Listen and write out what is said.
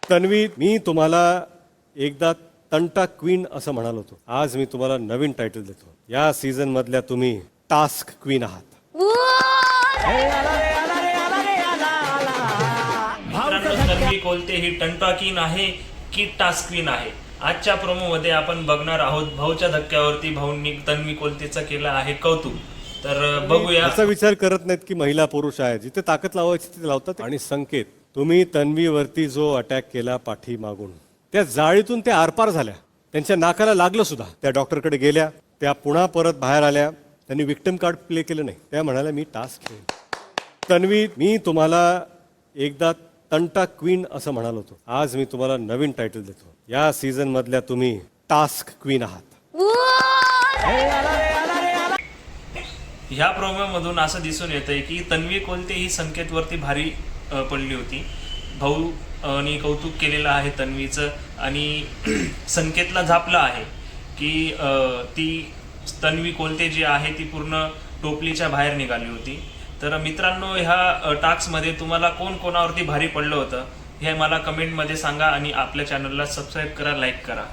तन्वी, मी तुम्हाला एकदा तंटा क्वीन असं म्हणालो होतो. आज मी तुम्हाला नवीन टायटल देतो. या सीझन मधल्या तुम्ही टास्क क्वीन आहात. मित्रांनो, तन्वी कोलते ही टंटा क्वीन आहे की टास्क क्वीन आहे? आजच्या प्रोमो मध्ये आपण बघणार आहोत. भाऊच्या धक्क्यावरती भाऊंनी तन्वी कोलतेचं केलं आहे कौतुक. तर बघूया. असा विचार करत नाहीत की महिला पुरुष आहे. जिथे ताकद लावायची तिथे लावतात. आणि संकेत, तुम्ही तन्वीवरती जो अटॅक केला पाठी मागून, त्या जाळीतून त्या आरपार झाल्या. त्यांच्या नाकाला लागलं सुद्धा. त्या डॉक्टरकडे गेल्या, त्या पुन्हा परत बाहेर आल्या. त्यांनी विक्टिम कार्ड प्ले केलं नाही. त्या म्हणाल्या मी टास्क क्वीन. तन्वी, मी तुम्हाला एकदा तंटा क्वीन असं म्हणालो होतो. आज मी तुम्हाला नवीन टायटल देतो. या सीझन मधल्या तुम्ही टास्क क्वीन आहात. ह्या प्रोमो मधून असं दिसून येतंय की तन्वी कोलते ही संकेतवरती भारी पडली होती. भाऊ आणि कौतुक केलेलं आहे तन्वीचं. आणि संकेतला झापलं आहे की ती तन्वी कोलते जी आहे ती पूर्ण टोपलीच्या बाहेर निघाली होती. तर मित्रांनो, ह्या टास्कमध्ये तुम्हाला कोण कोणावरती भारी पडलं होतं हे मला कमेंटमध्ये सांगा. आणि आपल्या चॅनलला सबस्क्राईब करा, लाईक करा.